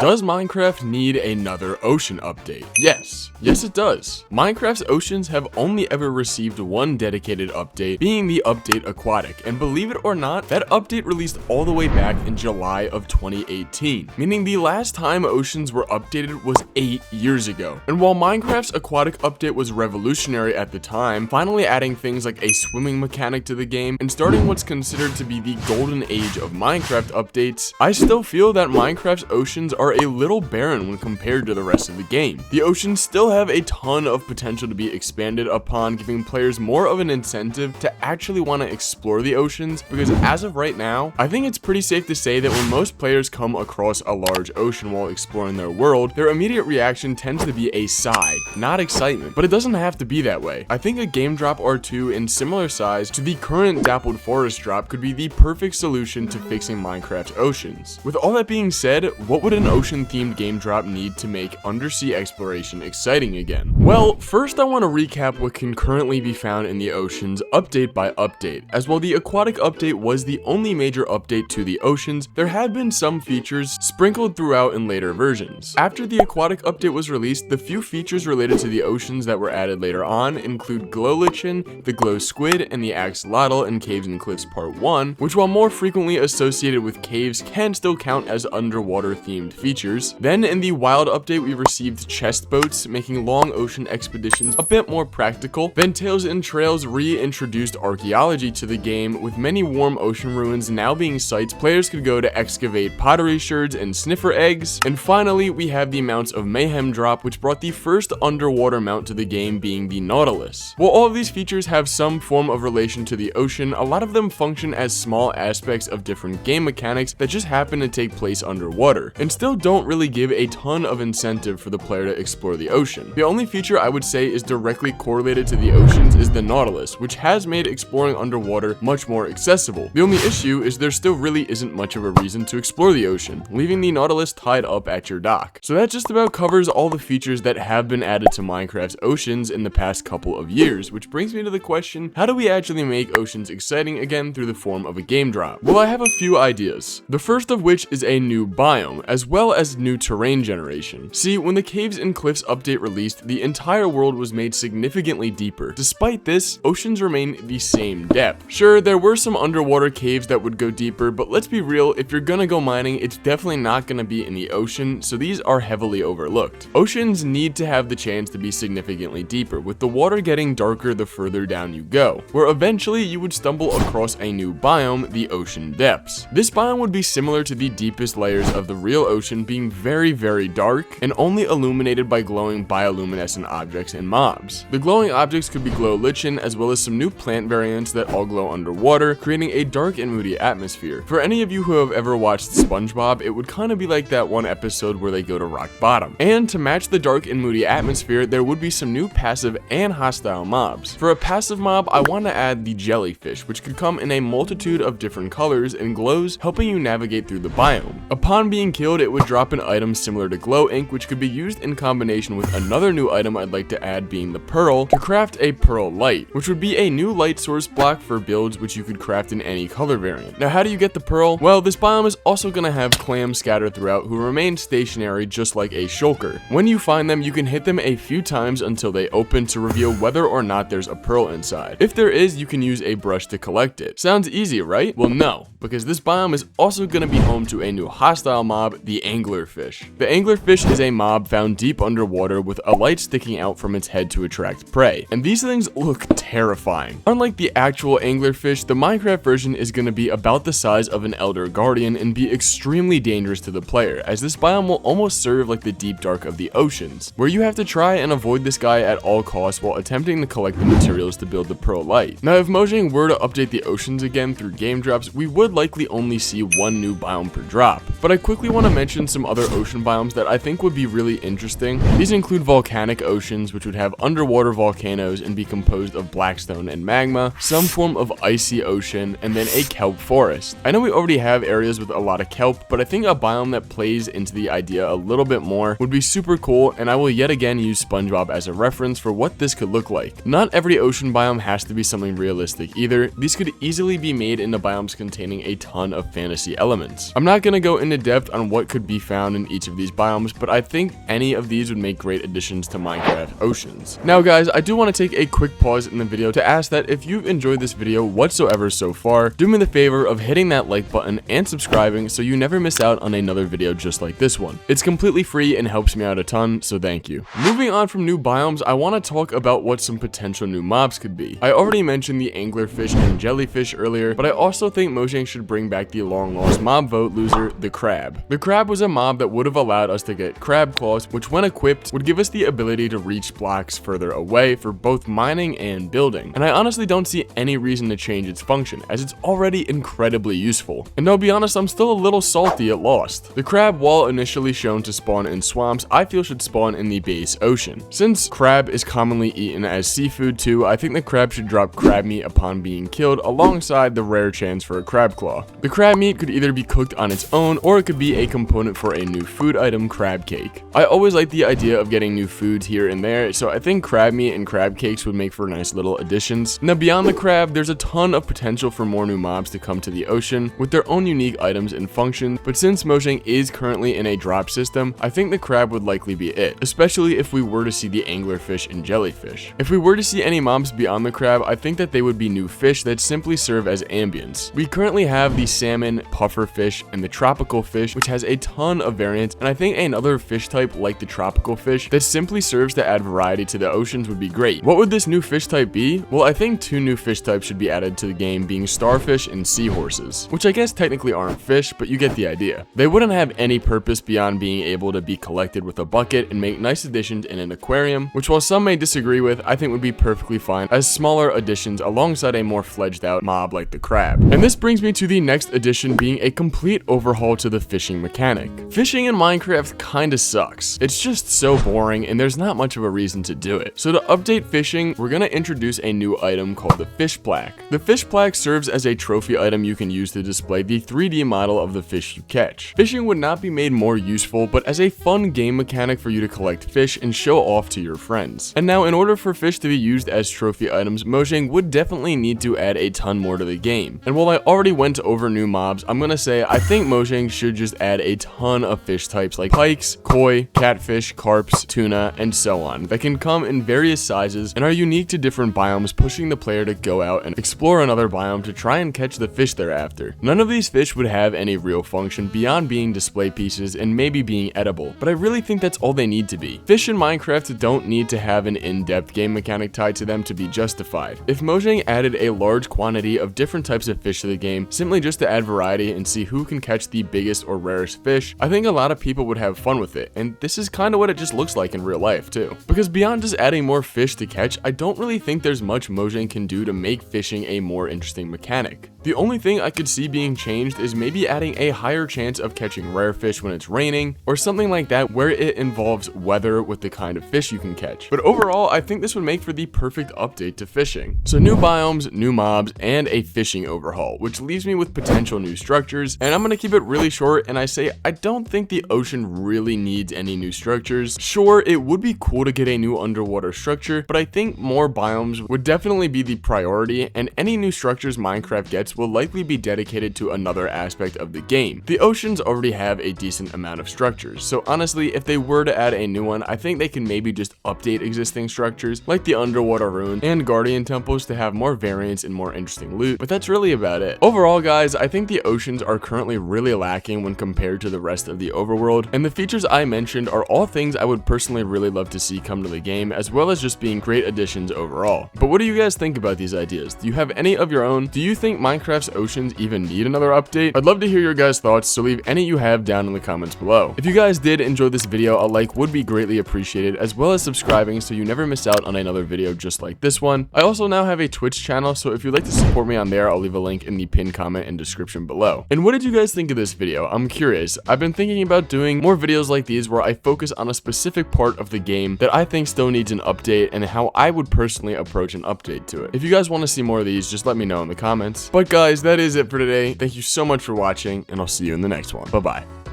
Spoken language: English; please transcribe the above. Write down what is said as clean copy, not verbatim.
Does Minecraft need another ocean update? Yes it does. Minecraft's oceans have only ever received one dedicated update, being the update Aquatic, and believe it or not, that update released all the way back in July of 2018, meaning the last time oceans were updated was 8 years ago. And while Minecraft's Aquatic update was revolutionary at the time, finally adding things like a swimming mechanic to the game and starting what's considered to be the golden age of Minecraft updates, I still feel that Minecraft's oceans are a little barren when compared to the rest of the game. The oceans still have a ton of potential to be expanded upon, giving players more of an incentive to actually want to explore the oceans, because as of right now, I think it's pretty safe to say that when most players come across a large ocean while exploring their world, their immediate reaction tends to be a sigh, not excitement. But it doesn't have to be that way. I think a game drop or two in similar size to the current Dappled Forest drop could be the perfect solution to fixing Minecraft's oceans. With all that being said, what would an ocean-themed game drop need to make undersea exploration exciting again? Well, first I want to recap what can currently be found in the oceans update by update, as while the Aquatic update was the only major update to the oceans, there have been some features sprinkled throughout in later versions. After the Aquatic update was released, the few features related to the oceans that were added later on include Glow Lichen, the Glow Squid, and the Axolotl in Caves and Cliffs Part 1, which while more frequently associated with caves can still count as underwater themed features. Then in the Wild update we received chest boats, making long ocean expeditions a bit more practical. Then Tales and Trails reintroduced archaeology to the game, with many warm ocean ruins now being sites players could go to excavate pottery sherds and sniffer eggs. And finally we have the Mounts of Mayhem drop, which brought the first underwater mount to the game, being the Nautilus. While all of these features have some form of relation to the ocean, a lot of them function as small aspects of different game mechanics that just happen to take place underwater, and still don't really give a ton of incentive for the player to explore the ocean. The only feature I would say is directly correlated to the oceans is the Nautilus, which has made exploring underwater much more accessible. The only issue is there still really isn't much of a reason to explore the ocean, leaving the Nautilus tied up at your dock. So that just about covers all the features that have been added to Minecraft's oceans in the past couple of years, which brings me to the question, how do we actually make oceans exciting again through the form of a game drop? Well, I have a few ideas. The first of which is a new biome, as well as new terrain generation. See, when the Caves and Cliffs update released, the entire world was made significantly deeper. Despite this, oceans remain the same depth. Sure, there were some underwater caves that would go deeper, but let's be real, if you're gonna go mining, it's definitely not gonna be in the ocean, so these are heavily overlooked. Oceans need to have the chance to be significantly deeper, with the water getting darker the further down you go, where eventually you would stumble across a new biome, the ocean depths. This biome would be similar to the deepest layers of the real ocean, being very, very dark and only illuminated by glowing bioluminescent objects and mobs. The glowing objects could be Glow Lichen, as well as some new plant variants that all glow underwater, creating a dark and moody atmosphere. For any of you who have ever watched SpongeBob, it would kind of be like that one episode where they go to rock bottom. And to match the dark and moody atmosphere, there would be some new passive and hostile mobs. For a passive mob, I want to add the jellyfish, which could come in a multitude of different colors and glows, helping you navigate through the biome. Upon being killed, it would drop an item similar to Glow Ink, which could be used in combination with another new item I'd like to add, being the Pearl, to craft a Pearl Light, which would be a new light source block for builds which you could craft in any color variant. Now, how do you get the Pearl? Well, this biome is also going to have clams scattered throughout who remain stationary just like a shulker. When you find them, you can hit them a few times until they open to reveal whether or not there's a pearl inside. If there is, you can use a brush to collect it. Sounds easy, right? Well, no, because this biome is also going to be home to a new hostile mob, the Anglerfish. The Anglerfish is a mob found deep underwater with a light sticking out from its head to attract prey, and these things look terrifying. Unlike the actual Anglerfish, the Minecraft version is going to be about the size of an Elder Guardian and be extremely dangerous to the player, as this biome will almost serve like the deep dark of the oceans, where you have to try and avoid this guy at all costs while attempting to collect the materials to build the Pearl Light. Now, if Mojang were to update the oceans again through game drops, we would likely only see one new biome per drop. But I quickly want to mention some other ocean biomes that I think would be really interesting. These include volcanic oceans, which would have underwater volcanoes and be composed of blackstone and magma, some form of icy ocean, and then a kelp forest. I know we already have areas with a lot of kelp, but I think a biome that plays into the idea a little bit more would be super cool, and I will yet again use SpongeBob as a reference for what this could look like. Not every ocean biome has to be something realistic either. These could easily be made into biomes containing a ton of fantasy elements. I'm not going to go into depth on what could be found in each of these biomes, but I think any of these would make great additions to Minecraft Oceans. Now guys, I do want to take a quick pause in the video to ask that if you've enjoyed this video whatsoever so far, do me the favor of hitting that like button and subscribing so you never miss out on another video just like this one. It's completely free and helps me out a ton, so thank you. Moving on from new biomes, I want to talk about what some potential new mobs could be. I already mentioned the anglerfish and jellyfish earlier, but I also think Mojang should bring back the long lost mob vote loser, the crab. The crab was a mob that would have allowed us to get crab claws, which when equipped would give us the ability to reach blocks further away for both mining and building. And I honestly don't see any reason to change its function, as it's already incredibly useful. And I'll be honest, I'm still a little salty it lost. The crab, while initially shown to spawn in swamps, I feel should spawn in the base ocean. Since crab is commonly eaten as seafood too, I think the crab should drop crab meat upon being killed alongside the rare chance for a crab claw. The crab meat could either be cooked on its own or it could be a component for a new food item, crab cake. I always like the idea of getting new foods here and there, so I think crab meat and crab cakes would make for nice little additions. Now beyond the crab, there's a ton of potential for more new mobs to come to the ocean with their own unique items and functions, but since Mojang is currently in a drop system, I think the crab would likely be it, especially if we were to see the anglerfish and jellyfish. If we were to see any mobs beyond the crab, I think that they would be new fish that simply serve as ambience. We currently have the salmon, puffer fish, and the tropical fish, which has a ton of variants, and I think another fish type like the tropical fish that simply serves to add variety to the oceans would be great. What would this new fish type be? Well, I think two new fish types should be added to the game, being starfish and seahorses, which I guess technically aren't fish, but you get the idea. They wouldn't have any purpose beyond being able to be collected with a bucket and make nice additions in an aquarium, which while some may disagree with, I think would be perfectly fine as smaller additions alongside a more fledged out mob like the crab. And this brings me to the next addition, being a complete overhaul to the fishing mechanic. Fishing in Minecraft kinda sucks. It's just so boring and there's not much of a reason to do it. So to update fishing, we're gonna introduce a new item called the fish plaque. The fish plaque serves as a trophy item you can use to display the 3D model of the fish you catch. Fishing would not be made more useful, but as a fun game mechanic for you to collect fish and show off to your friends. And now in order for fish to be used as trophy items, Mojang would definitely need to add a ton more to the game. And while I already went over new mobs, I'm gonna say I think Mojang should just add a ton of fish types like pikes, koi, catfish, carps, tuna, and so on that can come in various sizes and are unique to different biomes, pushing the player to go out and explore another biome to try and catch the fish they're after. None of these fish would have any real function beyond being display pieces and maybe being edible, but I really think that's all they need to be. Fish in Minecraft don't need to have an in-depth game mechanic tied to them to be justified. If Mojang added a large quantity of different types of fish to the game, simply just to add variety and see who can catch the biggest or rarest fish, I think a lot of people would have fun with it, and this is kind of what it just looks like in real life too. Because beyond just adding more fish to catch, I don't really think there's much Mojang can do to make fishing a more interesting mechanic. The only thing I could see being changed is maybe adding a higher chance of catching rare fish when it's raining, or something like that where it involves weather with the kind of fish you can catch. But overall, I think this would make for the perfect update to fishing. So new biomes, new mobs, and a fishing overhaul, which leaves me with potential new structures, and I'm gonna keep it really short and I say I don't think the ocean really needs any new structures. Sure, it would be cool to get a new underwater structure, but I think more biomes would definitely be the priority, and any new structures Minecraft gets will likely be dedicated to another aspect of the game. The oceans already have a decent amount of structures, so honestly, if they were to add a new one, I think they can maybe just update existing structures like the underwater ruin and guardian temples to have more variants and more interesting loot, but that's really about it. Overall guys, I think the oceans are currently really lacking when compared to the rest of the overworld, and the features I mentioned are all things I would personally really love to see come to the game, as well as just being great additions overall. But what do you guys think about these ideas? Do you have any of your own? Do you think Minecraft's oceans even need another update? I'd love to hear your guys' thoughts, so leave any you have down in the comments below. If you guys did enjoy this video, a like would be greatly appreciated, as well as subscribing so you never miss out on another video just like this one. I also now have a Twitch channel, so if you'd like to support me on there, I'll leave a link in the pinned comment and description below. And what did you guys think of this video? I'm curious. I've been thinking about doing more videos like these where I focus on a specific part of the game that I think still needs an update and how I would personally approach an update to it. If you guys want to see more of these, just let me know in the comments. But guys, that is it for today. Thank you so much for watching, and I'll see you in the next one. Bye-bye.